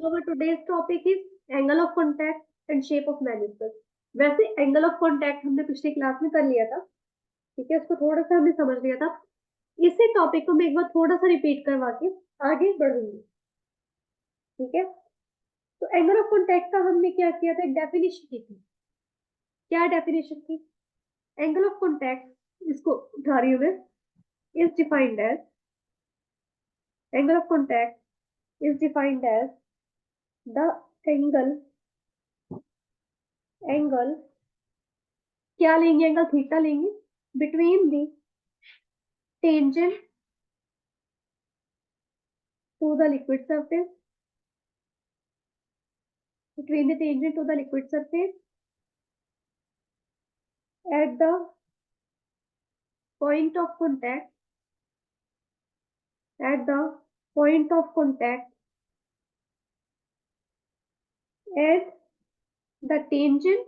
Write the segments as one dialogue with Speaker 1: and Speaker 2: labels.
Speaker 1: our today's topic is angle of contact and shape of meniscus. वैसे angle of contact हमने पिछली class में कर लिया था, ठीक है, उसको थोड़ा सा हमने समझ लिया था। इसी टॉपिक को मैं एक बार थोड़ा सा रिपीट करवा के आगे बढ़ूंगी, ठीक है। तो एंगल ऑफ कांटेक्ट का हमने क्या किया था, डेफिनेशन की थी। क्या डेफिनेशन थी? एंगल ऑफ कांटेक्ट, इसको उठा रही हूं मैं, is defined as, angle of contact is defined as the angle क्या लेंगे, एंगल थीटा लेंगे, between the tangent to the liquid surface, between the tangent to the liquid surface at the point of contact, at the point of contact at the tangent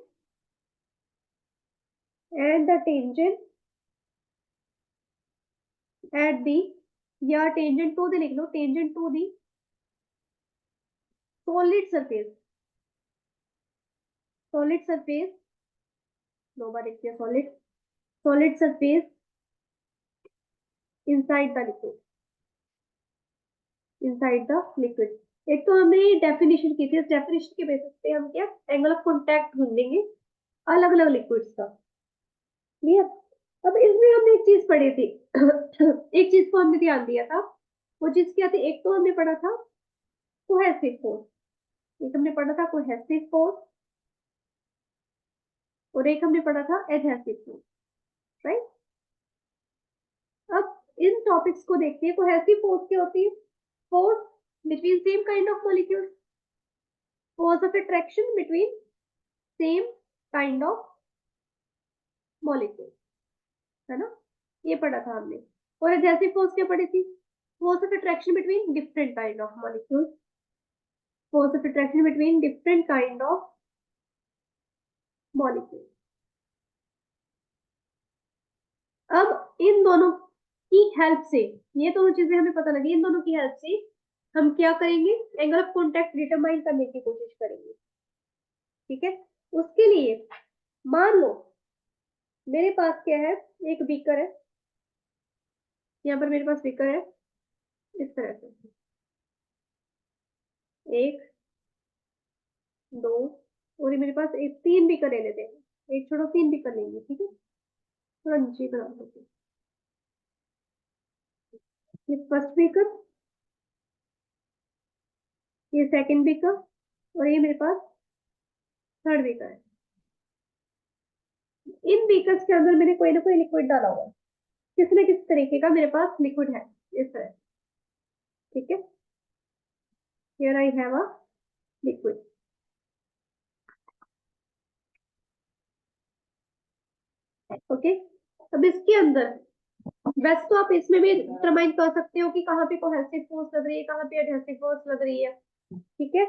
Speaker 1: and the tangent at the, या tangent to the लिख लो, tangent to the solid surface, solid surface, दो बार लिखते हैं, solid, solid surface inside the liquid, inside the liquid। एक तो हमने definition की थी, इस डेफिनेशन के बेसिस पे हम क्या एंगल ऑफ कांटेक्ट ढूंढेंगे अलग अलग लिक्विड्स का, क्लियर। अब इसमें हमने एक चीज पढ़ी थी एक चीज को हमने ध्यान दिया था, वो चीज क्या थी? एक तो हमने पढ़ा था कोहेसिव फोर्स, एक हमने पढ़ा था कोहेसिव फोर्स, और एक हमने पढ़ा था एडहेसिव फोर्स, राइट। अब इन टॉपिक्स को देखते हैं। कोहेसिव फोर्स क्या होती है? Force between same kind of molecule, force of attraction between same kind of molecule, है ना, ये पढ़ा था हमने। और एडहेसिव फोर्स क्या पढ़ी थी? Force of attraction between different kind of molecule, force of attraction between different kind of molecule. अब इन दोनों की हेल्प से, ये दोनों चीजें हमें पता लगी, इन दोनों की हेल्प से हम क्या करेंगे, एंगल ऑफ कांटेक्ट डिटरमाइन करने की कोशिश करेंगे, ठीक है। उसके लिए मान लो मेरे पास क्या है, एक बीकर है, यहाँ पर मेरे पास बीकर है इस तरह से, एक, दो, और ये मेरे पास एक, तीन बीकर ले लेते हैं, एक छोड़ो तीन बीकर लेंगे, ठीक है। थोड़ा नीचे बना देते हैं, ये फर्स्ट बीकर, ये सेकंड बीकर, और ये मेरे पास थर्ड बीकर है। इन बीकर्स के अंदर मैंने कोई ना कोई लिक्विड डाला हुआ है, किसी न किसी तरीके का मेरे पास लिक्विड है इस तरह, ठीक है। Here I have a liquid, okay. अब इसके अंदर वैसे तो आप इसमें भी डिटरमाइन कर सकते हो कि कहाँ पे कोहेसिव फोर्स लग रही है, कहाँ पे एडहेसिव फोर्स लग रही है, ठीक है।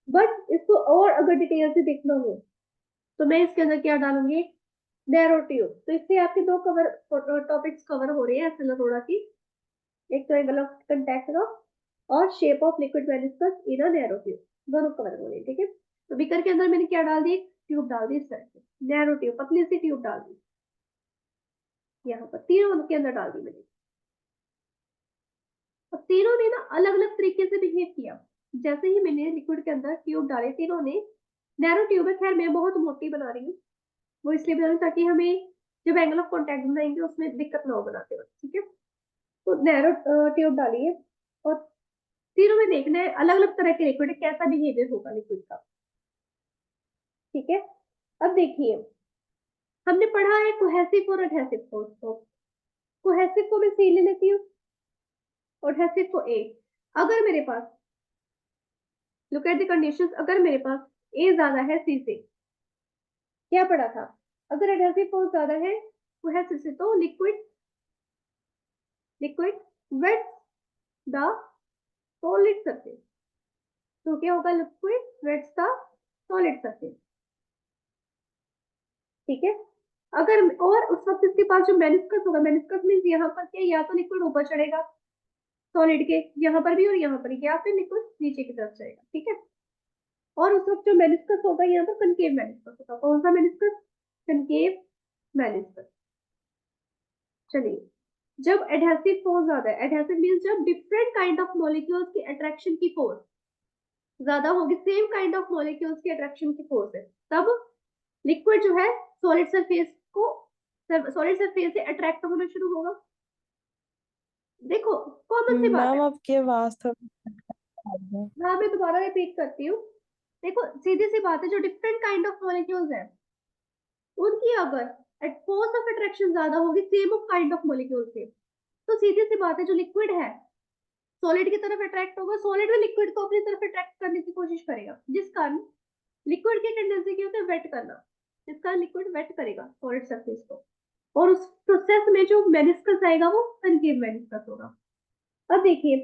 Speaker 1: बट इसको और अगर डिटेल से देखना हो तो मैं इसके अंदर क्या डालूंगी, नैरो ट्यूब। तो इससे आपके दो टॉपिक्स कवर हो रहे हैं ऐसे थोड़ा की, एक तो एंगल ऑफ कांटेक्ट का और shape of liquid meniscus in a narrow tube, दोनों कवर हो रहे हैं, ठीक है। तो बीकर के अंदर मैंने क्या डाल दी, ट्यूब डाल दी इस तरह से, नैरो ट्यूब, पतली सी ट्यूब डाल दी, यहाँ पर तीनों के अंदर डाल दी मैंने। अब तीनों ने ना अलग अलग तरीके से बिहेव किया। जैसे ही मैंने लिक्विड के अंदर ट्यूब डाले, तीनों ने, नैरो ट्यूब है, खैर मैं बहुत मोटी बना रही हूँ, वो इसलिए बना रही हूँ ताकि हमें जब एंगल ऑफ कांटेक्ट बनाएंगे उसमें दिक्कत ना हो बनाते वक्त, ठीक है। तो नैरो ट्यूब डाली है, और तीनों में देखना है अलग अलग तरह के लिक्विड कैसा बिहेवियर होगा लिक्विड का, ठीक है। अब देखिए हमने पढ़ा है कोहेसिव और एडहेसिव फोर्स को। कोहेसिव को मैं सी ले लेती हूँ और एडहेसिव को ए। अगर मेरे पास, लुक एट द कंडीशंस, अगर मेरे पास ए ज्यादा है सी से, क्या पढ़ा था, अगर एडहेसिव फोर्स ज्यादा है कोहेसिव से, तो liquid liquid wet the solid surface, तो क्या होगा, liquid wets the solid surface, ठीक है। अगर, और उस वक्त इसके पास जो मेनिस्कस होगा, मेनिस्कस मींस यहाँ पर क्या, या तो लिक्विड ऊपर चढ़ेगा सॉलिड के, यहाँ पर भी और यहाँ पर, या फिर लिक्विड नीचे की तरफ जाएगा, ठीक है। और उस वक्त जो मेनिस्कस होगा यहाँ पर कनकेव मेनिस्कस होगा। कौन सा मेनिस्कस? Concave meniscus. चलिए, जब एडहेसिव फोर्स ज्यादा है, एडहेसिव मींस जब डिफरेंट काइंड ऑफ मॉलिक्यूल्स की अट्रैक्शन की फोर्स ज्यादा होगी, सेम काइंड ऑफ मॉलिक्यूल्स की अट्रैक्शन की फोर्स है, तब लिक्विड जो है सॉलिड सरफेस को, सॉलिड सरफेस से अट्रैक्ट होना शुरू होगा। देखो, कॉमन सी बात
Speaker 2: मैम
Speaker 1: है।
Speaker 2: आपके वास्तव में
Speaker 1: हाँ, मैं दोबारा रिपीट करती हूँ। देखो, सीधी सी बात है, जो डिफरेंट काइंड ऑफ मॉलिक्यूल्स है उनकी अगर फोर्स ऑफ अट्रैक्शन ज्यादा होगी same of kind of molecule से, तो सीधी सी बात है जो लिक्विड है सॉलिड की तरफ अट्रैक्ट होगा, सॉलिड में लिक्विड को अपनी तरफ अट्रैक्ट करने की कोशिश करेगा, जिस कारण लिक्विड की टेंडेंसी क्या होती है? वेट करना। जिस कारण लिक्विड वेट करेगा सॉलिड सरफेस को, और उस प्रोसेस में जो मेनिस्कस आएगा वो कनकेव मेनिस्कस होगा। अब देखिए,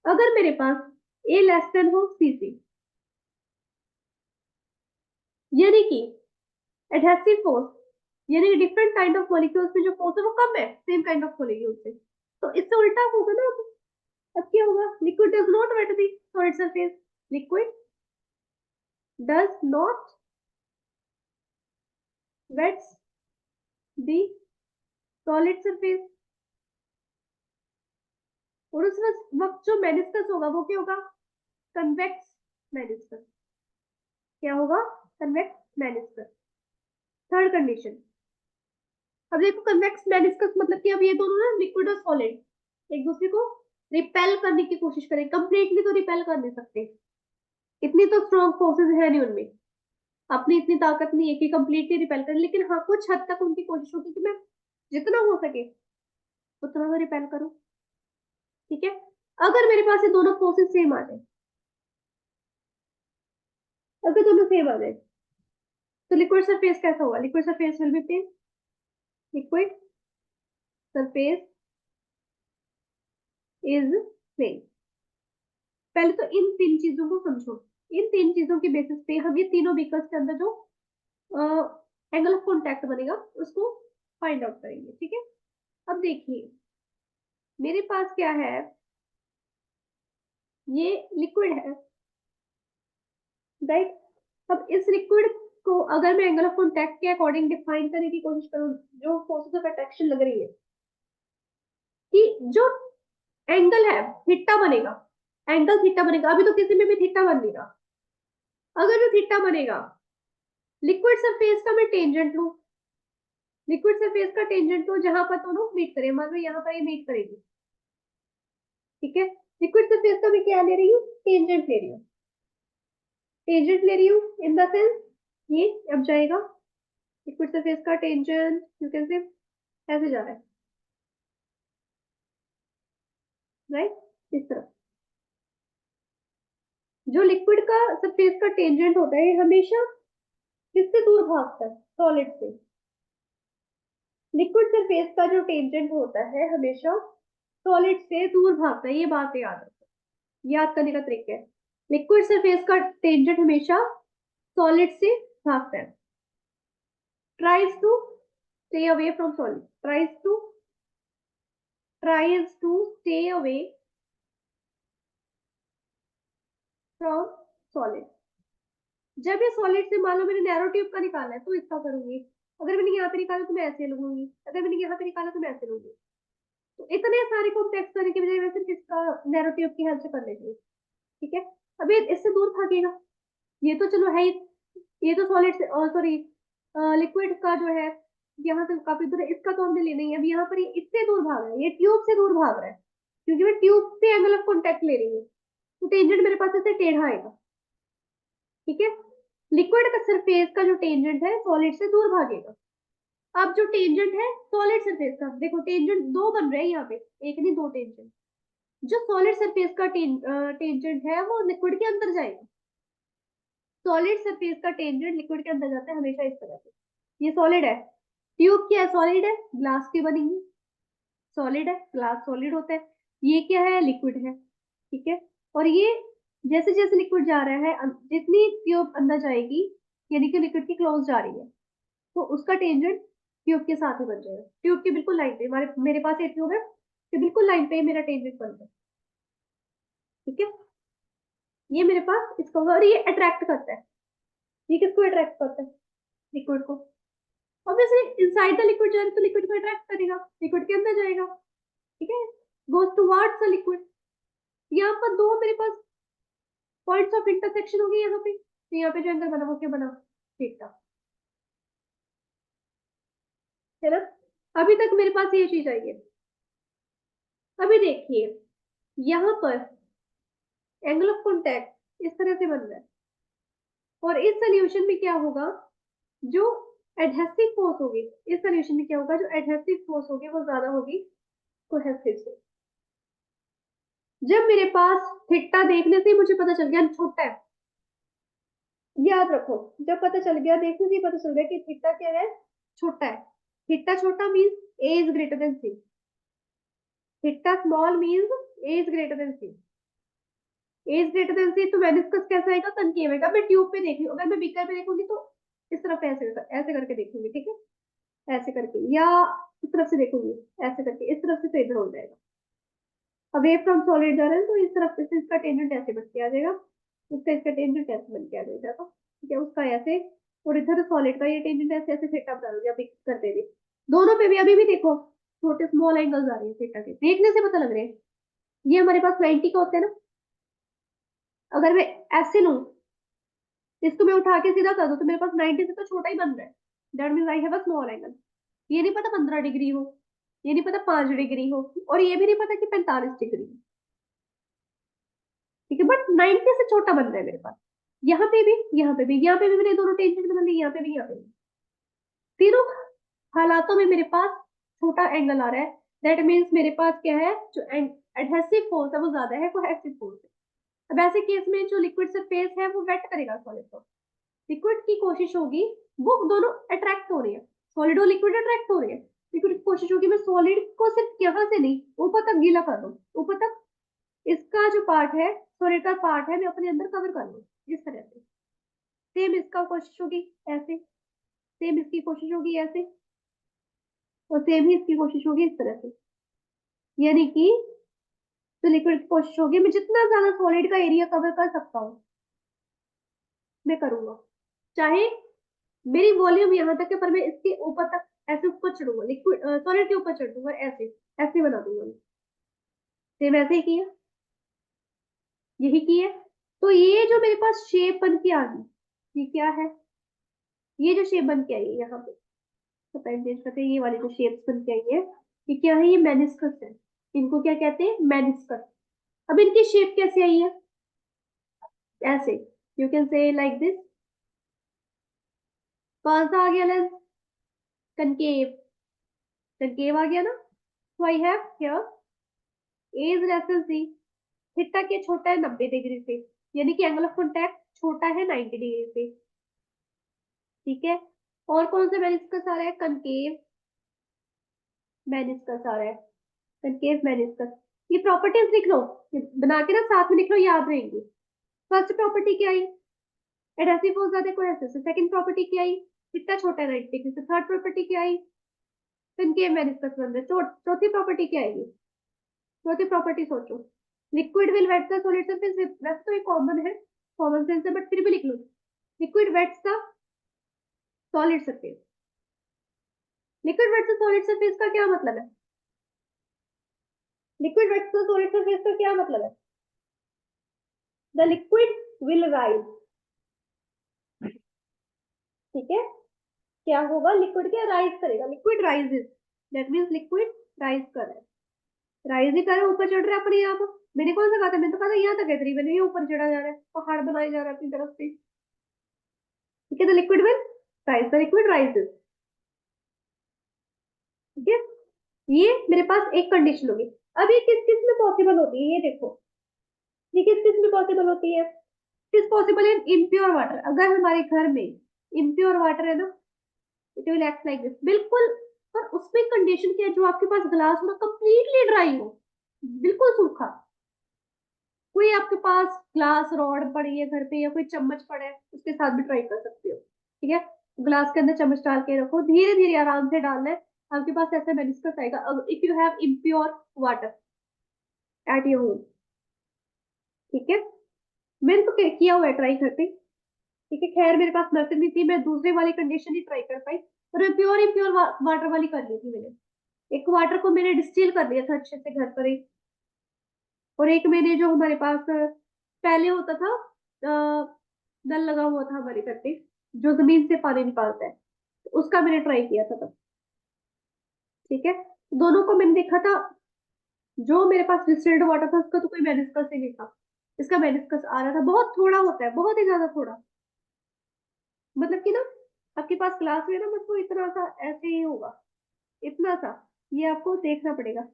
Speaker 1: अगर मेरे पास ए लेस देन हो सी से, यानी कि एडहेसिव फोर्स, यानी कि डिफरेंट काइंड ऑफ मॉलिक्यूल्स में जो फोर्स है वो कम है सेम काइंड ऑफ मॉलिक्यूल से, तो इससे उल्टा होगा ना। अब क्या होगा? Liquid does not wet the solid surface, liquid does not wets the solid surface. और उस वक्त जो मेनिस्कस होगा वो क्या होगा? Convex meniscus. क्या होगा? Convex meniscus. Third condition. अब देखो, कन्वेक्स मेनिस्कस मतलब कि अब ये दोनों ना, लिक्विड और सॉलिड, एक दूसरे को रिपेल करने की कोशिश करें। कंप्लीटली तो रिपेल कर नहीं सकते, इतनी तो स्ट्रॉन्ग फोर्सेस है नहीं उनमें, अपनी इतनी ताकत नहीं है कि कंप्लीटली रिपेल करें, लेकिन हाँ कुछ हद तक उनकी कोशिश होगी कि मैं जितना हो सके उतना तो रिपेल करूं। ठीक है, अगर मेरे पास ये दोनों फोर्सेस सेम आ जाए, अगर दोनों सेम आ जाए, तो लिक्विड सरफेस कैसा होगा? Liquid surface will be plane, liquid surface is plane. पहले तो इन तीन चीजों को समझो। इन तीन चीजों के बेसिस पे हम ये तीनों व्हीकल्स के अंदर जो एंगल ऑफ कॉन्टैक्ट बनेगा उसको फाइंड आउट करेंगे। ठीक है, अब देखिए, मेरे पास क्या है? ये लिक्विड है, राइट? अब इस लिक्विड को अगर मैं एंगल ऑफ कॉन्टैक्ट के अकॉर्डिंग डिफाइन करने की कोशिश करूं, जो फोर्सेस ऑफ अट्रैक्शन लग रही है कि जो एंगल है थीटा बनेगा, एंगल थीटा बनेगा, अभी तो किसी में भी थीटा बन नहीं रहा। अगर जो थीटा बनेगा, लिक्विड सरफेस का मैं टेंजेंट लूं, लिक्विड सरफेस का टेंजेंट लो जहां पर दोनों मीट करें, मान लो यहाँ पर ये मीट करेगी। ठीक है, लिक्विड सरफेस का मैं क्या ले रही हूँ? टेंजेंट ले रही हूँ, टेंजेंट ले रही हूँ इन द सेंस ये अब जाएगा, लिक्विड सरफेस का टेंजेंट यू कैन से ऐसे जा रहा है, राइट? इस तरह जो लिक्विड का सरफेस का टेंजेंट होता है ये हमेशा किससे दूर भागता है? सॉलिड से। लिक्विड सरफेस का जो टेंजेंट होता है हमेशा सॉलिड से दूर भागता है, ये बात याद रखो, याद करने का तरीका है। लिक्विड सरफेस का टेंजेंट हमेशा सॉलिड से भागता है, tries to stay away from solid, tries to stay away from solid। जब ये सॉलिड से, मान लो मैंने नैरो ट्यूब का निकाला है तो इसका करूंगी, अगर मैंने यहाँ पे निकाला तो मैं ऐसे लूंगी, अगर मैंने यहाँ पे निकाला तो मैं ऐसे लूंगी। तो इतने सारे कॉम्प्लेक्स करने की बजाय मैं सिर्फ इसका नैरो ट्यूब की हेल्प से कर लेती हूँ। ठीक है, अब ये इससे दूर भागेगा, ये तो चलो है ही, ये तो सॉलिड से, सॉरी, लिक्विड का जो है यहाँ से काफी दूर है, इसका तो हमने लेना ही है। अब यहाँ पर ये इससे दूर भाग रहा है, ये ट्यूब से दूर भाग रहा है, क्योंकि मैं ट्यूब से एंगल ऑफ कॉन्टैक्ट ले रही हूँ, तो टेंजेंट मेरे पास ऐसे टेढ़ा आएगा। ठीक है, लिक्विड का सरफेस का जो टेंजेंट है सॉलिड से दूर भागेगा। अब जो टेंजेंट है सॉलिड सरफेस का, देखो टेंजेंट दो बन रहे हैं यहाँ पे, एक नहीं दो टेंजेंट। जो सॉलिड सरफेस का टेंजेंट है वो लिक्विड के अंदर जाएगा, सॉलिड सरफेस का टेंजेंट लिक्विड के अंदर जाता है हमेशा इस तरह से। ये सॉलिड है, ट्यूब क्या है? सॉलिड है, ग्लास की बनेगी, सॉलिड है, ग्लास सॉलिड होता है। ये क्या है? लिक्विड है। ठीक है, और ये जैसे जैसे लिक्विड जा रहा है, जितनी ट्यूब अंदर जाएगी, यानी कि लिक्विड की क्लोज जा रही है, तो उसका टेंजेंट ट्यूब के साथ ही बन जाएगा, ट्यूब की बिल्कुल लाइन पे। हमारे मेरे पास एक ट्यूब है, तो बिल्कुल लाइन पे मेरा टेंजेंट बन जाए। ठीक है, ये मेरे पास इसका होगा, और ये अट्रैक्ट करता है। ये किसको अट्रैक्ट करता है? लिक्विड को। ऑब्वियसली इनसाइड द लिक्विड जाएगा तो लिक्विड को अट्रैक्ट करेगा, लिक्विड के अंदर जाएगा, ठीक है, गोज टुवर्ड्स द लिक्विड। यहाँ पर दो मेरे पास पॉइंट्स ऑफ इंटरसेक्शन होगी यहाँ पे, तो यहाँ पे जो एंगल बना वो क्या बना? थीटा, है ना। अभी तक मेरे पास ये चीज आई है। अभी देखिए यहाँ पर एंगल ऑफ कॉन्टैक्ट इस तरह से बन रहा है, और इस सोल्यूशन में क्या होगा, जो एडहेसिव फोर्स होगी, इस सोल्यूशन में क्या होगा, जो एडहेसिव फोर्स होगी वो ज्यादा होगी कोहेसिव से। जब मेरे पास थीटा देखने से ही मुझे पता चल गया छोटा है, याद रखो, जब पता चल गया, देखने से ही पता चल गया कि थीटा क्या है, छोटा है। थीटा छोटा means a is greater than c, theta small means a is greater than c. A is greater than c तो मेनिस्कस कैसा आएगा, कनकेव आएगा। मैं ट्यूब पे देख रही हूँ, अगर मैं बीकर पे देखूंगी तो इस तरफ ऐसे ऐसे करके देखूंगी, ठीक है, ऐसे करके, या इस तरफ से देखूंगी ऐसे करके, इस तरफ से तो इधर हो जाएगा। अवे फ्रॉम सॉलिड जा रहे हैं तो इस तरफ से इसका टेंजेंट ऐसे बन के आ जाएगा, इसका टेंजेंट ऐसे बन के आ जाएगा, तो ठीक है, उसका ऐसे, और इधर सॉलिड का ये टेंजेंट ऐसे ऐसे थीटा बना दिया, अभी करते भी दोनों पे भी। अभी भी देखो छोटे स्मॉल एंगल्स आ रहे हैं थीटा के, देखने से पता लग रहे हैं। ये हमारे पास 90 का होता है ना, अगर मैं ऐसे लूं, इसको मैं उठा के सीधा कर दूं तो मेरे पास 90 से तो छोटा ही बन रहा है, that means I have a small angle. ये नहीं पता 15 डिग्री हो, ये नहीं पता 5 डिग्री हो, और ये भी नहीं पता कि 45 डिग्री हो, ठीक है, बट 90 से छोटा बन रहा है मेरे पास। यहाँ पे भी, यहाँ पे भी, यहाँ पे भी मैंने दोनों टेंजेंट बना ली, यहाँ पे भी, यहाँ पे भी। तीनों हालातों में मेरे पास छोटा एंगल आ रहा है, दैट मीन्स मेरे पास क्या है, जो एडहेसिव फोर्स है वो ज्यादा है कोहेसिव फोर्स है। अब ऐसे केस में जो लिक्विड सरफेस है वो वेट करेगा सॉलिड को, लिक्विड की कोशिश होगी, वो दोनों अट्रैक्ट हो रहे हैं, सॉलिड और लिक्विड अट्रैक्ट हो रहे हैं, लिक्विड की कोशिश होगी मैं सॉलिड को सिर्फ यहाँ से नहीं ऊपर तक गीला कर दूं, ऊपर तक इसका जो पार्ट है, सॉलिड का पार्ट है, मैं अपने अंदर कवर कर लूं इस तरह से। सेम इसका कोशिश होगी ऐसे, सेम इसकी कोशिश होगी ऐसे, और सेम ही इसकी कोशिश होगी इस तरह से। यानी कि जो लिक्विड की कोशिश होगी, मैं जितना ज्यादा सॉलिड का एरिया कवर कर सकता हूँ मैं करूंगा, चाहे मेरी वॉल्यूम यहाँ तक है पर मैं इसके ऊपर तक ऐसे ऊपर चढ़ूंगा, लिक्विड सॉलिड के ऊपर चढ़ दूंगा, ऐसे ऐसे बना दूंगा मैं। सेम ऐसे ही किया, यही किया। तो ये जो मेरे पास शेप बन के आ गई, ये क्या है, ये जो शेप बन के आई है यहाँ पे, तो पेन चेंज करते हैं, ये वाली जो शेप्स बन के आई है, ये क्या है, ये मेनिस्कस है। इनको क्या कहते हैं, मेनिस्कस। अब इनकी शेप कैसे आई है, ऐसे, यू कैन से लाइक दिस। कौन सा आ गया लेंस, कनकेव, कनकेव आ गया ना। So I have here a is less than c, theta के छोटा है 90 डिग्री से, यानी कि एंगल ऑफ कॉन्टैक्ट छोटा है 90 डिग्री से, ठीक है। और कौन सा मेनिस्कस आ रहा है, कनकेव मेनिस्कस आ रहा है, कनकेव मेनिस्कस। ये प्रॉपर्टीज लिख लो, ये बना के ना साथ में लिख लो, याद रहेंगी। फर्स्ट प्रॉपर्टी क्या आई, एडहेसिव फोर्स ज्यादा कोहेसिव से। सेकंड प्रॉपर्टी क्या आई, थीटा छोटा है 90 डिग्री से। थर्ड प्रॉपर्टी क्या आई, कनकेव मेनिस्कस बन रहा है। चौथी प्रॉपर्टी क्या आएगी, चौथी प्रॉपर्टी सोचो, liquid will wet the solid surface. वैसे तो ये कॉमन है, कॉमन सेंस है, बट फिर भी लिख लो, liquid wets the solid surface. Liquid wets the solid surface का क्या मतलब है, liquid wets the solid surface का क्या मतलब है, द लिक्विड विल राइज, ठीक है। क्या होगा, लिक्विड क्या राइज करेगा, liquid rises, that means liquid rise कर रहा है, राइज ही कर रहा है, ऊपर चढ़ रहा है अपने आप। मैंने कौन सा कहा था, मैंने तो कहा था यहाँ तक है, मैंने ये ऊपर चढ़ा जा रहा है, पहाड़ बनाया जा रहा है अपनी तरफ से, ठीक है। The liquid will rise, the liquid rises, ठीक है। ये मेरे पास एक कंडीशन होगी। अब ये किस किस में पॉसिबल होती है, ये देखो, ये किस किस में पॉसिबल होती है, it is possible in impure water. अगर हमारे घर में इम्प्योर वाटर है ना, it will act like this, बिल्कुल। पर उसमें कंडीशन क्या है, जो आपके पास ग्लास हो ना कंप्लीटली ड्राई हो, बिल्कुल सूखा। कोई आपके पास ग्लास रॉड पड़ी है घर पे, या कोई चम्मच पड़ा है, उसके साथ भी ट्राई कर सकते हो, ठीक है। ग्लास के अंदर चम्मच डाल के रखो, धीरे धीरे आराम से डालना है, आपके पास ऐसा मेनिस्कस आएगा if you have impure water at your home, ठीक है। मैंने तो किया हुआ है ट्राई करके, ठीक है। खैर मेरे पास मेथड नहीं थी, मैं दूसरे वाली कंडीशन ही ट्राई कर पाई, और मैं प्योर ही प्योर वाटर वाली कर ली थी मैंने। एक वाटर को मैंने डिस्टिल कर लिया था अच्छे से घर पर ही, और एक मैंने जो हमारे पास पहले होता था, नल लगा हुआ था हमारे घर पे, जो जमीन से पानी निकालता है, तो उसका मैंने ट्राई किया था तब, ठीक है। दोनों को मैंने देखा था, जो मेरे पास डिस्टिल्ड वाटर था उसका तो कोई मेनिस्कस ही नहीं था, इसका मेनिस्कस आ रहा था, बहुत थोड़ा होता है, बहुत ही ज्यादा थोड़ा, मतलब कि ना, आपके पास ग्लास में ना बस वो इतना सा ऐसे ही होगा, इतना सा, ये आपको देखना पड़ेगा।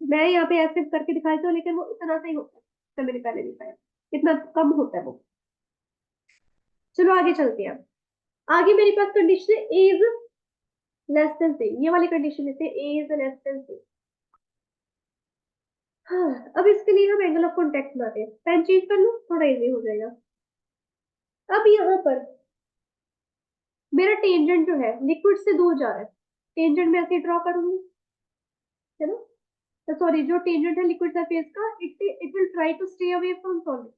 Speaker 1: मैं यहाँ पे ऐसे करके दिखाई था, लेकिन वो इतना सा ही होता है, तो मैंने पहले नहीं पाया, इतना कम होता है वो। चलो आगे चलते हैं। आगे मेरे पास कंडीशन है एज लेस देन सी, ये वाली कंडीशन लेते हैं, एज लेस देन सी। हाँ, अब इसके लिए हम एंगल ऑफ कॉन्टेक्ट बनाते हैं, पेन चेंज कर लो, थोड़ा इजी हो जाएगा। अब यहाँ पर मेरा टेंजेंट जो है लिक्विड से दूर जा रहा है, टेंजेंट मैं ऐसे ड्रॉ करूंगी, है ना। तो सॉरी, जो टेंजेंट है लिक्विड सरफेस का, it will try to stay away from solid,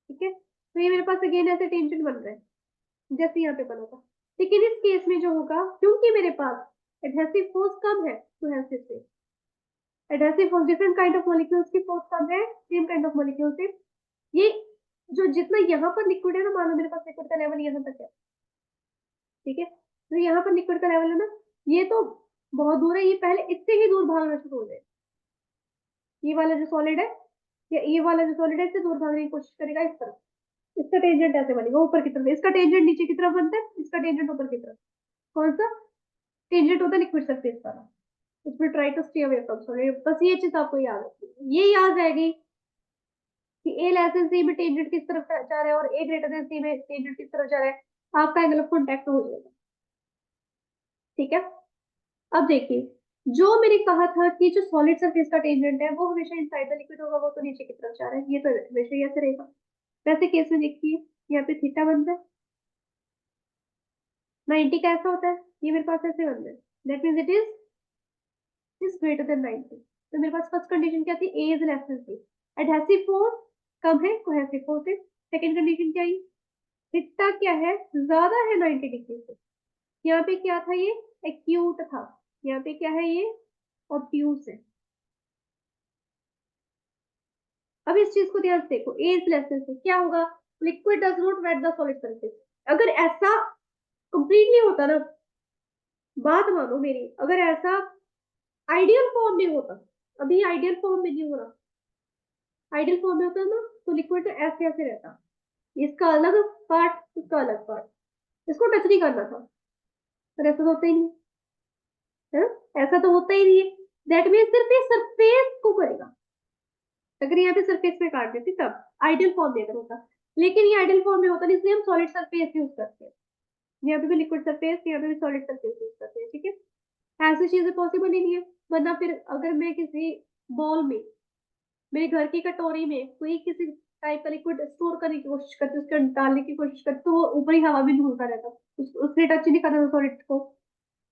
Speaker 1: ठीक है। तो ये मेरे पास अगेन ऐसे टेंजेंट बन रहा है जैसे यहाँ पे बना था, लेकिन इस केस में जो होगा, क्योंकि मेरे पास एडहेसिव फोर्स कम है टू एडहेसिव से, adhesive force different kind of molecules की फोर्स कम है सेम काइंड ऑफ मॉलिक्यूल से, ये जो जितना यहाँ पर लिक्विड है ना, मान लो मेरे पास लिक्विड का लेवल यहाँ तक है, ठीक है, तो यहाँ पर लिक्विड का लेवल है ना, ये तो बहुत दूर है, ये पहले इससे ही दूर भागना शुरू हो जाए, ये वाला जो सॉलिड है, या ये वाला जो सॉलिड है इससे दूर भागने की कोशिश करेगा इस तरफ, इसका टेंजेंट ऐसे बनेगा ऊपर की तरफ, इसका टेंजेंट नीचे की तरफ बनता है, इसका टेंजेंट ऊपर की तरफ। कौन सा टेंजेंट होता है? लिक्विड सरफेस वाला। उसमें try to stay away from solid, बस ये चीज आपको याद रखनी है, ये याद रहेगी कि ए लेस देन सी में टेंजेंट किस तरफ जा रहा है, और ए ग्रेटर देन सी में टेंजेंट किस तरफ जा रहा है, आपका एंगल ऑफ कॉन्टैक्ट हो जाएगा, ठीक है। अब देखिए, जो मैंने कहा था कि जो सॉलिड सरफेस का टेंजेंट है वो हमेशा इनसाइड द लिक्विड होगा, वो तो नीचे की तरफ जा रहा है, ये तो हमेशा ही ऐसे रहेगा। वैसे केस में देखिए, यहाँ पे थीटा बनता है, 90 का ऐसा होता है, ये मेरे पास ऐसे बनता है, that means it is greater than 90। तो मेरे पास फर्स्ट कंडीशन क्या थी, a is less than c, adhesive force कम है कोहेसिव फोर्स से। सेकंड कंडीशन क्या है, थीटा क्या है, ज्यादा है 90 डिग्री से। यहाँ पे क्या था, ये एक्यूट था, यहाँ पे क्या है, ये ऑब्ट्यूज है। अब इस चीज को ध्यान से देखो, A is less than C क्या होगा, liquid does not wet the solid surface. अगर ऐसा कंप्लीटली होता ना, बात मानो मेरी, अगर ऐसा आइडियल फॉर्म में होता, अभी आइडियल फॉर्म में नहीं हो रहा, आइडियल फॉर्म में होता ना, तो लिक्विड ऐसे ऐसे रहता, इसका अलग पार्ट इसका अलग पार्ट, इसको टच नहीं करना था, पर ऐसा तो होता ही नहीं है, ऐसा तो होता ही नहीं है। दैट मीन्स सिर्फ ये सरफेस को करेगा, अगर यहाँ पे सरफेस में काट देती तब आइडियल फॉर्म में अगर होता, लेकिन ये आइडियल फॉर्म में होता नहीं, इसलिए हम सॉलिड सरफेस यूज करते हैं, यहाँ पे भी लिक्विड सरफेस, यहाँ पे भी सॉलिड सरफेस यूज करते हैं, ठीक है। ऐसी चीजें पॉसिबल ही नहीं है, वरना फिर अगर मैं किसी बॉल में, मेरे घर की कटोरी में कोई किसी टाइप का लिक्विड स्टोर करने की कोशिश करती, उसके अंदर डालने की कोशिश करती, तो वो ऊपरी हवा में घूमता रहता, उसने टच नहीं करना सॉलिड को,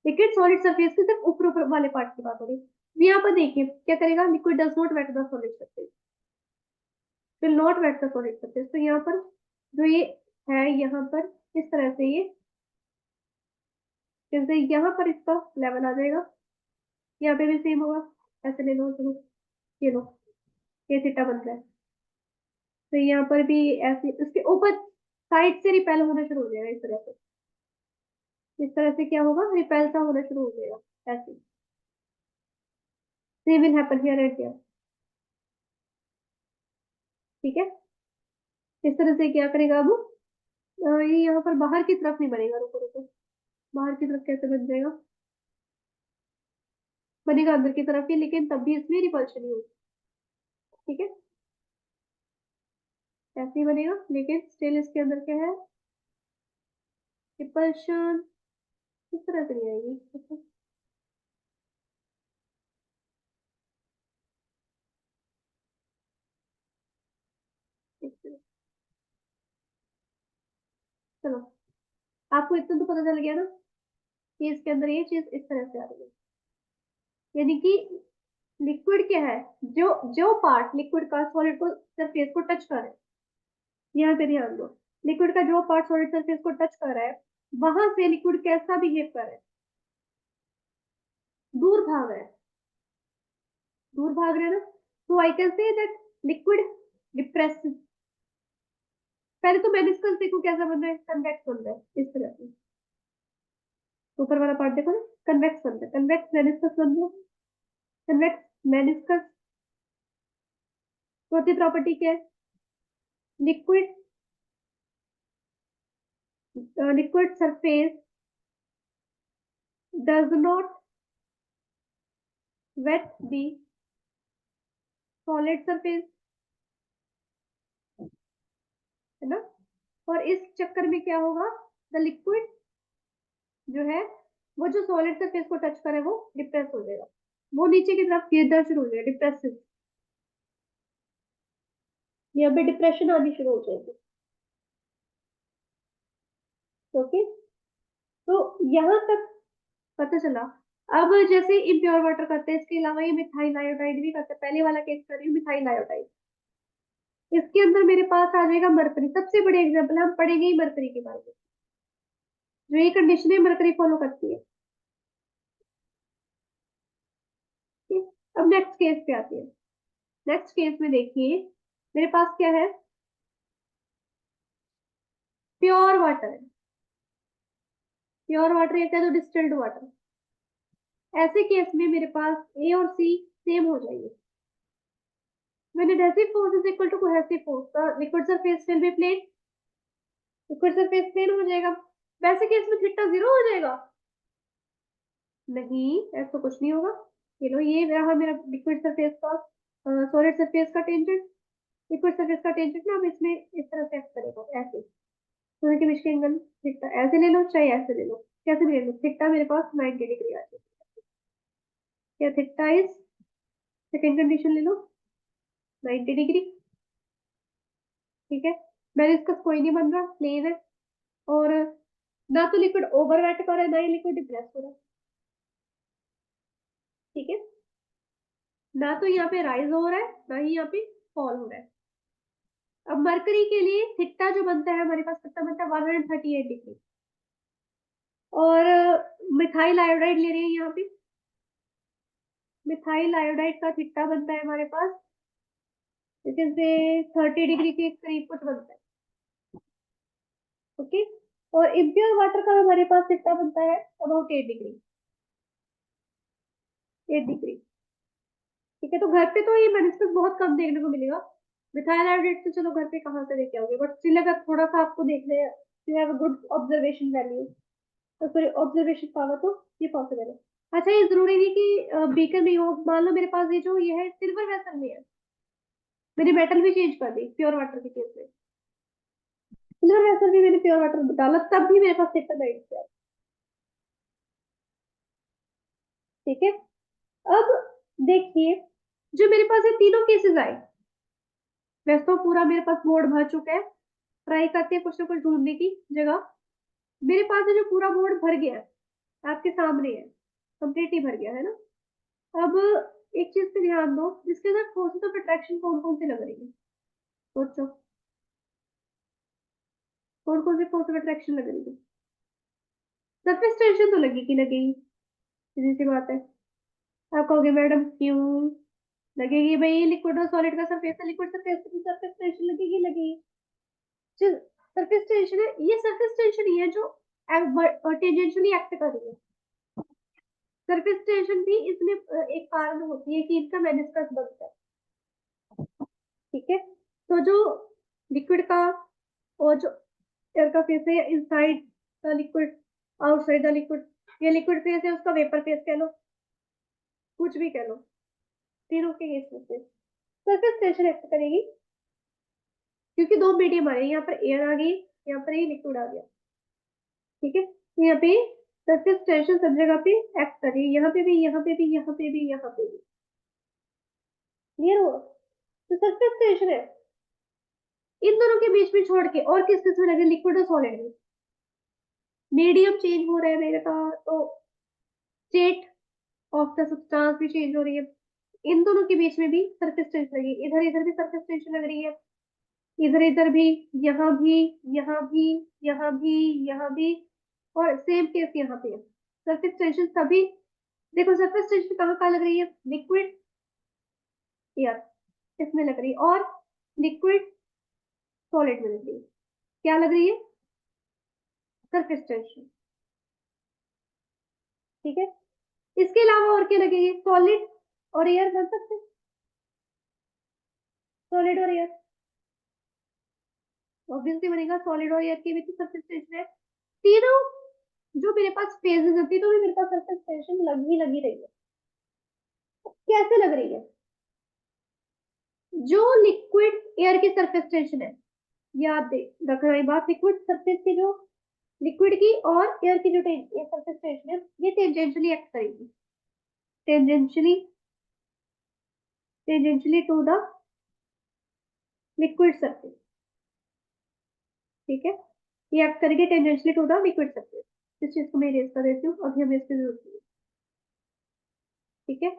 Speaker 1: लेकिन सॉलिड सरफेस के सिर्फ ऊपर ऊपर वाले पार्ट की बात हो रही है। यहाँ पर देखिए क्या करेगा, liquid does not wet the solid surface, will not wet the solid surface. तो यहाँ पर जो ये है, यहाँ पर इस तरह से ये, जैसे यहाँ पर इसका लेवल आ जाएगा, यहाँ पे भी सेम होगा, ऐसे ले लो चलो, ये लो, ये थीटा बन रहा है, तो यहाँ पर भी ऐसे उसके ऊपर साइड से रिपेल होना शुरू हो जाएगा, इस तरह से, इस तरह से क्या होगा, रिपेल सा होना शुरू हो जाएगा ऐसे, same will happen here and here, ठीक है। इस तरह से क्या करेगा अब, ये यहाँ पर बाहर की तरफ नहीं बनेगा, रुको रुको, बाहर की तरफ कैसे बन जाएगा, बनेगा अंदर की तरफ ही, लेकिन तब भी इसमें रिपल्शन नहीं होगी, ठीक है, ऐसे ही बनेगा, लेकिन स्टिल इसके अंदर क्या है, रिपल्शन इस तरह से नहीं आएगी। चलो, आपको इतना तो पता चल गया ना कि इसके अंदर ये चीज इस तरह से आ रही है, यानी कि लिक्विड क्या है, जो जो पार्ट लिक्विड का सॉलिड को सरफेस को टच करे, यहाँ पे ध्यान दो, लिक्विड का जो पार्ट सॉलिड सरफेस को टच कर रहा है वहां से लिक्विड कैसा बिहेव कर रहा है, दूर भाग रहा है, दूर भाग रहा है ना। तो I can say that liquid depressive. पहले तो मेनिस्कस देखो कैसा बन रहा है, कन्वेक्स बन रहा है इस तरह से। ऊपर वाला पार्ट देखो ना, कन्वेक्स बन रहा है, कन्वेक्स मेनिस्कस बन रहा है, कन्वेक्स मेनिस्कस। चौथी प्रॉपर्टी क्या है, liquid liquid surface does not wet the solid surface, है ना। और इस चक्कर में क्या होगा, द लिक्विड जो है वो जो सॉलिड सरफेस को टच करे वो डिप्रेस हो जाएगा, वो नीचे की तरफ गिरना शुरू हो जाएगा, डिप्रेसिव। यहाँ पे डिप्रेशन आनी शुरू हो जाएगी। ओके, तो यहाँ तक पता चला। अब जैसे इम्प्योर वाटर करते हैं, इसके अलावा ये मिथाइल आयोडाइड भी करते हैं। पहले वाला केस कर रही हूँ मिथाइल आयोडाइड, इसके अंदर मेरे पास आ जाएगा मरकरी, सबसे बड़े एग्जाम्पल हम पढ़ेंगे ही मरकरी के बारे में, जो ये कंडीशन है मरकरी फॉलो करती है। ठीक? अब नेक्स्ट केस पे आती है। नेक्स्ट केस में देखिए मेरे पास क्या है, प्योर वाटर है, प्योर वाटर या कह दो डिस्टिल्ड वाटर। ऐसे केस में मेरे पास ए और सी सेम हो जाएंगे। When adhesive force is equal to cohesive force, the liquid surface will be plane, liquid surface plane हो जाएगा। वैसे केस में थीटा जीरो हो जाएगा, नहीं ऐसा तो कुछ नहीं होगा। ये लो, ये रहा मेरा लिक्विड सरफेस का सॉलिड सरफेस का टेंजेंट, लिक्विड सरफेस का टेंजेंट ना, अब इसमें इस तरह से एक्ट करेगा ऐसे, दोनों के बीच के एंगल थीटा ऐसे ले लो चाहे ऐसे ले लो, कैसे भी ले लो, थीटा मेरे पास 90 डिग्री आ जाएगी। क्या थीटा इज, सेकेंड कंडीशन ले लो 90 डिग्री। ठीक है, मैंने इसका कोई नहीं बन रहा, प्लेन है, और ना तो लिक्विड ओवर वेट कर रहा है ना ही लिक्विड डिप्रेस हो रहा है। ठीक है, ना तो यहाँ पे राइज हो रहा है ना ही यहाँ पे फॉल हो रहा है। अब मरकरी के लिए थीटा जो बनता है हमारे पास कितना बनता है, 138 डिग्री। और मिथाइल आयोडाइड ले रहे हैं यहाँ पे, मिथाइल आयोडाइड का थीटा बनता है हमारे पास जैसे 30 डिग्री के करीब कुछ बनता है। ओके, और इम्प्योर वाटर का हमारे पास थीटा बनता है अबाउट 8 डिग्री, 8 डिग्री। ठीक है, तो घर पे तो ये मेनिस्कस बहुत कम देखने को मिलेगा। मिथाइल आयोडाइड तो चलो घर पे कहाँ से लेके आओगे, बट स्टिल अगर थोड़ा सा आपको देखने, you have a good observation value, तो सॉरी ऑब्जर्वेशन पावर, तो ये पॉसिबल है। अच्छा, ये जरूरी नहीं कि बीकर में हो, मान लो मेरे पास ये है सिल्वर वेसल में है, मैंने मेटल भी चेंज कर दी प्योर वाटर के केस में, सिल्वर वेसल भी मैंने प्योर वाटर डाला, तब भी मेरे पास सेक्टर लाइट है। ठीक है, अब देखिए जो मेरे पास ये तीनों केसेस आए, वैसे तो पूरा मेरे पास बोर्ड भर चुका है, ट्राई करते हैं कुछ ना कुछ ढूंढने की जगह। मेरे पास ये जो पूरा बोर्ड भर गया है आपके सामने है, कंप्लीटली भर गया है ना। अब एक चीज पे ध्यान दो, जिसके अंदर फोर्सेस ऑफ अट्रैक्शन कौन कौन से लग रही है, सोचो कौन कौन से फोर्स ऑफ अट्रैक्शन लग रही है। सरफेस टेंशन तो लगेगी लगेगी, सीधी सी बात है। आप कहोगे मैडम क्यों लगेगी, भाई लिक्विड और सॉलिड का सरफेस है, लिक्विड सरफेस पे सरफेस टेंशन लगेगी लगेगी। जो सरफेस टेंशन है, ये सरफेस टेंशन ही है जो टेंजेंशियली एक्ट कर रही है। सरफेस टेंशन भी इसमें एक कारण होती है कि इनका मेनिस्कस बनता है। ठीक है, तो जो लिक्विड का और जो एयर का फेस है, inside the liquid outside the liquid, ये लिक्विड फेस है उसका वेपर फेस कह लो, कुछ भी कह लो, तीनों के केस में से सरफेस टेंशन एक्ट करेगी, क्योंकि दो मीडियम आ रहे हैं, यहाँ पर एयर आ गई, यहाँ पर ये लिक्विड आ गया। ठीक है, तो यहाँ पे सरफेस टेंशन सब जगह पे एक्ट कर रही है, यहाँ पे भी, यहाँ पे भी, यहाँ पे भी, यहाँ पे भी। क्लियर हुआ, तो सरफेस टेंशन है इन दोनों के बीच में छोड़ के और किस किस में लगे, लिक्विड और सॉलिड में। मीडियम चेंज हो रहा है मेरे का, तो स्टेट ऑफ द सब्सटेंस भी चेंज हो रही है, इन दोनों के बीच में भी सरफेस टेंशन लगी, इधर इधर भी सरफेस टेंशन लग रही है। इधर इधर भी, यहाँ भी, यहाँ भी, यहाँ भी, यहाँ भी, और सेम केस यहाँ पे है। सरफेस टेंशन सभी, देखो सरफेस टेंशन कहाँ कहाँ लग रही है, लिक्विड एयर इसमें लग रही है, और लिक्विड सॉलिड में लग रही है। क्या लग रही है, सरफेस टेंशन। ठीक है, इसके अलावा और क्या लगेगी, सॉलिड और एयर बन सकते हैं, सॉलिड और एयर, ऑब्वियसली बनेगा, सॉलिड और एयर की भी तो सरफेस टेंशन है। तीनों जो मेरे पास फेजेस होती है तो भी मेरे पास सरफेस टेंशन लगी रही है। कैसे लग रही है, जो लिक्विड एयर की सरफेस टेंशन है, याद दे रखना ये बात, लिक्विड सरफेस की जो, लिक्विड की और एयर की जो सरफेस टेंशन है, ये टेंजेंशियली एक्ट करेगी, tangentially, tangentially to the liquid surface. ठीक है, ये एक्ट करेगी tangentially to the liquid surface. इस चीज को मैं इरेज कर देती हूँ, अभी हमें इसकी जरूरत नहीं है। ठीक है,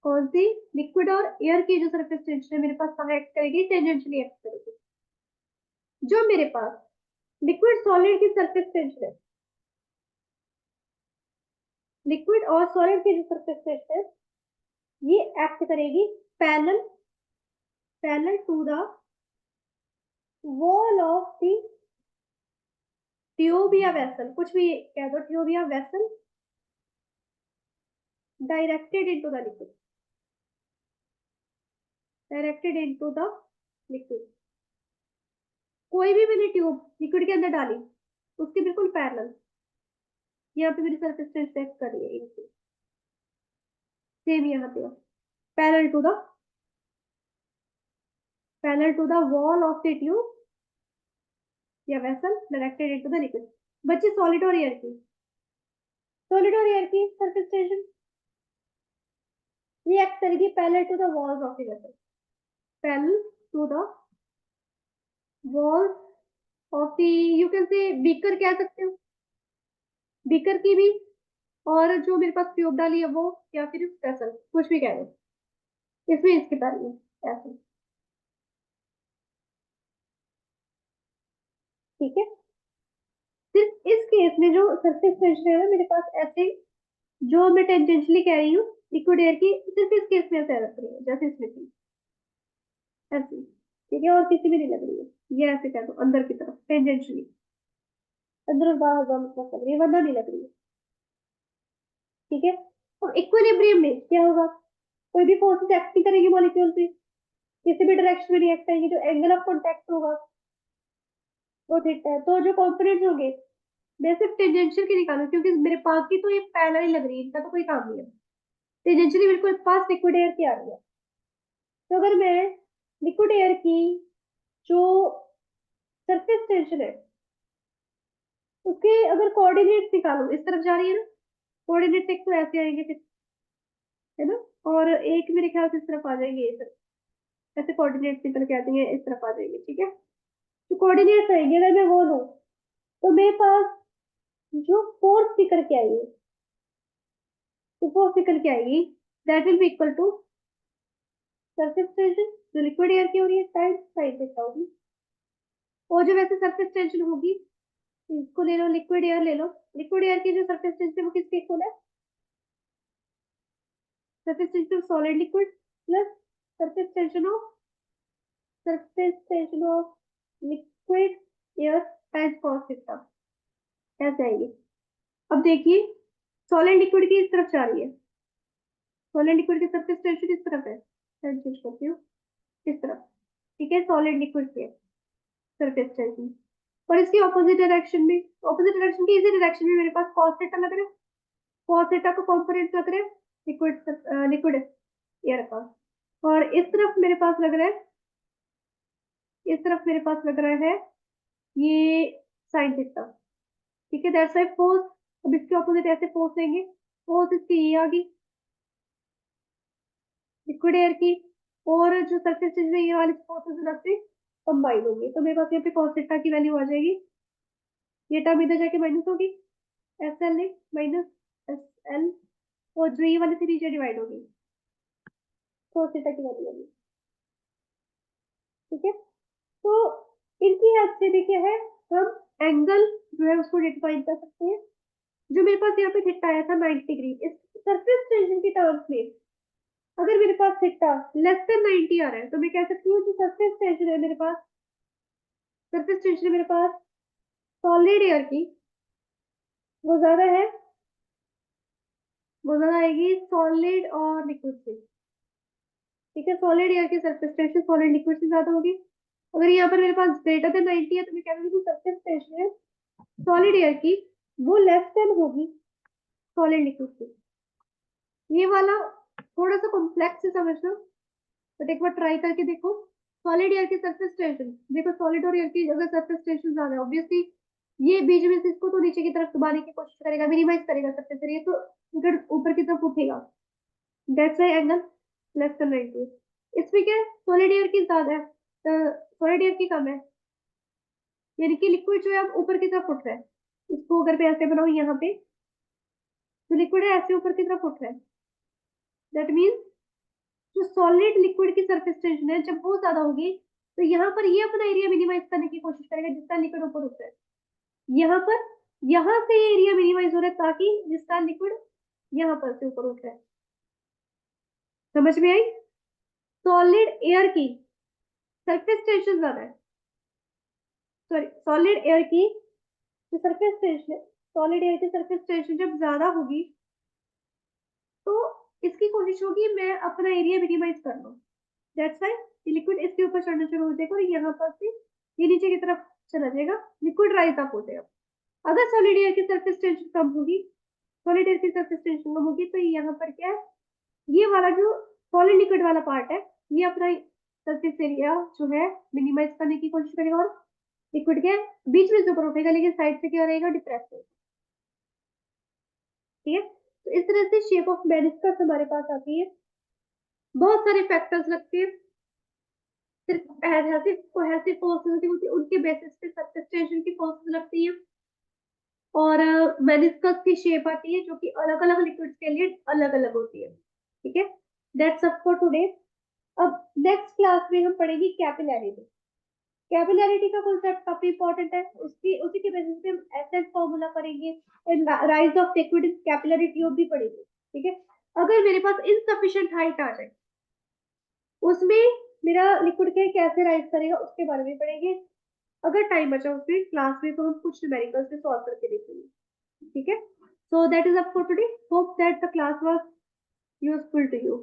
Speaker 1: कौन सी, लिक्विड और एयर की जो सरफेस टेंशन है मेरे पास कहाँ एक्ट करेगी, टेंजेंशियली एक्ट करेगी। जो मेरे पास लिक्विड सॉलिड की सरफेस टेंशन है, लिक्विड और सॉलिड की जो सरफेस टेंशन है, ये एक्ट करेगी parallel, parallel to the wall of the tube या वेसल, कुछ भी कह दो, ट्यूब या vessel, directed into the liquid, directed into the liquid. कोई भी मैंने ट्यूब लिक्विड के अंदर डाली, उसके बिल्कुल पैरेलल यहाँ पे मेरी सरफेस टेंशन एक्ट कर रही है, सेम यहाँ पे parallel to the, parallel to the wall of the tube या vessel, directed into the liquid. बच्चे सॉलिड और एयर की, सॉलिड और एयर की सरफेस टेंशन ये एक्ट करेगी parallel to the walls of the vessel, parallel to the walls of the, you can say beaker कह सकते हो, बीकर की भी, और जो मेरे पास ट्यूब डाली है वो, या फिर वेसल, कुछ भी कह दो, इसमें इसके पैरेलल ऐसे। ठीक है, सिर्फ इस केस में जो सरफेस टेंशन है ना मेरे पास ऐसे, जो मैं टेंजेंशियली कह रही हूँ लिक्विड एयर की, सिर्फ इस केस में ऐसे लग रही है जैसे इसमें थी ऐसे। ठीक है, और किसी में नहीं लग रही है, ये ऐसे कह दो अंदर की तरफ टेंजेंशियली, अंदर और बाहर दोनों तरफ लग रही है, वरना नहीं लग रही है। ठीक है, अब इक्विलिब्रियम में क्या होगा, कोई भी फोर्सेस एक्ट नहीं करेगी मॉलिक्यूल पे, किसी भी डायरेक्शन में नहीं एक्ट करेंगे, जो एंगल ऑफ कॉन्टैक्ट होगा वो थीटा है। तो जो कॉम्पोनेंट्स होंगे मैं सिर्फ टेंजेंशियल के निकालू, क्योंकि मेरे पास की तो ये पैरेलल ही लग रही है, इनका तो कोई काम नहीं है, टेंजेंशियली बिल्कुल पास लिक्विड एयर की आ रही है। तो अगर मैं लिक्विड एयर की जो सरफेस टेंशन है उसके अगर कोऑर्डिनेट निकालू, इस तरफ जा रही है ना, कोऑर्डिनेट एक तो ऐसे आएंगे फिर, है ना, और एक मेरे ख्याल से इस तरफ आ जाएंगे, ये तरफ ऐसे कोऑर्डिनेट निकल के आती है, इस तरफ आ जाएंगे। ठीक है, तो कोऑर्डिनेट आएंगे, अगर मैं वो लूँ तो मेरे पास जो फोर्स निकल के आएगी, तो फोर्स निकल के आएगी, that will be equal to surface tension जो लिक्विड एयर की हो रही है टाइम्स साइन थीटा होगी, और जो वैसे सरफेस टेंशन होगी, इसको ले लो, लिक्विड एयर ले लो, लिक्विड एयर की जो सरफेस टेंशन है वो किसके इक्वल है, surface tension of solid liquid plus surface tension of liquid air times cos theta, ऐसे आएगी। अब देखिए सॉलिड लिक्विड की इस तरफ जा रही है, सॉलिड लिक्विड की सरफेस टेंशन इस तरफ है, चेंज करती हूँ इस तरफ। ठीक है, सॉलिड लिक्विड की सरफेस टेंशन, और इसकी ऑपोजिट डायरेक्शन में, ऑपोजिट डायरेक्शन की इसी डायरेक्शन में मेरे पास cos थीटा लग रहा है, cos थीटा का कॉम्पोनेंट लग रहा है लिक्विड, लिक्विड एयर का, और इस तरफ मेरे पास लग रहा है, इस तरफ मेरे पास लग रहा है ये साइन थीटा। ठीक है, दैट्स वाई फोर्स, अब इसके ऑपोजिट ऐसे फोर्स लेंगे, फोर्स इसकी ये आ गई लिक्विड एयर की, और जो सरफेस टेंशन है ये वाली फोर्सेस अलग से कंबाइन होगी, तो मेरे पास यहाँ पे cos थीटा की वैल्यू आ जाएगी, ये टर्म इधर जाके माइनस होगी, S L A minus S L, और जो ये वाले से नीचे डिवाइड होगी, cos थीटा की वैल्यू होगी। ठीक है, इनकी हेल्प से भी क्या है, हम एंगल जो है उसको डिफाइन कर सकते हैं। जो मेरे पास यहाँ पे थीटा आया था 90 डिग्री, इस सरफेस टेंशन के टर्म्स में अगर मेरे पास थीटा लेस देन 90 आ रहा है तो मैं कह सकती हूँ कि सरफेस टेंशन है मेरे पास, सरफेस टेंशन है मेरे पास सॉलिड एयर की, वो ज्यादा है, वो ज्यादा आएगी सॉलिड और लिक्विड से। ठीक है, सॉलिड एयर की सरफेस टेंशन सॉलिड लिक्विड से ज्यादा होगी। अगर यहाँ पर मेरे पास ग्रेटर देन 90 है तो मैं कह रही हूँ सरफेस टेंशन है सॉलिड एयर की वो लेस देन होगी सॉलिड लिक्विड से। ये वाला थोड़ा सा कॉम्प्लेक्स है समझना, बट एक बार ट्राई करके देखो। सॉलिड एयर की सरफेस टेंशन देखो, सॉलिड और एयर की अगर सरफेस टेंशन ज्यादा है ऑब्वियसली ये बीच में से इसको तो नीचे की तरफ दबाने की कोशिश करेगा, मिनिमाइज करेगा सरफेस एरिया, तो अगर ऊपर की तरफ उठेगा, that's why angle less than 90। इसमें क्या है, सॉलिड एयर की ज्यादा है, सॉलिड एयर की कम है, यानी कि लिक्विड जो है अब ऊपर की तरफ उठ रहा है। इसको अगर मैं ऐसे बनाऊं यहाँ पे, तो लिक्विड है ऐसे ऊपर की तरफ उठ रहा है, दैट मीन्स जो सॉलिड लिक्विड की सरफेस टेंशन है जब वो ज्यादा होगी तो यहाँ पर ये अपना एरिया मिनिमाइज करने की कोशिश करेगा जिसका लिक्विड ऊपर उठ रहा है। यहाँ पर यहाँ से ये एरिया मिनिमाइज हो रहा है ताकि जिसका लिक्विड यहाँ पर से ऊपर उठ रहा है। समझ में आई? सॉलिड एयर की सरफेस टेंशन ज्यादा है, सॉरी सॉलिड एयर की जो सरफेस टेंशन है, सॉलिड एयर की सरफेस टेंशन जब ज्यादा होगी तो इसकी कोशिश होगी मैं अपना एरिया मिनिमाइज कर लूं, दैट्स व्हाई लिक्विड इसके ऊपर चढ़ना शुरू हो जाएगा और यहाँ पर से ये नीचे की तरफ चला जाएगा, लिक्विड राइज अप हो जाएगा। अगर सॉलिड एयर की सरफेस टेंशन कम होगी, सॉलिड एयर की सरफेस टेंशन कम होगी तो यहाँ पर क्या है, ये वाला जो सॉलिड लिक्विड वाला पार्ट है ये अपना सरफेस एरिया जो है मिनिमाइज करने की कोशिश करेगा और लिक्विड के बीच में से ऊपर उठेगा लेकिन साइड से क्या रहेगा, डिप्रेस होगा। ठीक है, तो इस तरह से शेप ऑफ मेनिस्कस हमारे पास आती है। बहुत सारे फैक्टर्स लगते हैं, सिर्फ एडहेसिव कोहेसिव फोर्सेस होती है उनके बेसिस पे सरफेस टेंशन की फोर्सेस लगती है और मेनिस्कस की शेप आती है जो कि अलग अलग लिक्विड्स के लिए अलग अलग होती है। ठीक है, दैट्स अप फॉर टुडे। अब नेक्स्ट क्लास में हम पढ़ेंगे कैपिलैरिटी। कैपिलैरिटी का कॉन्सेप्ट काफी इंपॉर्टेंट है, उसकी उसी के बेसिस पे हम एसएस फॉर्मूला पढ़ेंगे, rise of liquid in capillary tube भी पढ़ेंगे। ठीक है, अगर मेरे पास इनसफिशिएंट हाइट आ जाए उसमें मेरा लिक्विड के कैसे राइज करेगा उसके बारे में पढ़ेंगे। अगर टाइम बचा उसमें क्लास में तो हम कुछ न्यूमेरिकल्स में सॉल्व करके देखेंगे। ठीक है, so that is up for today, hope that the class was useful to you.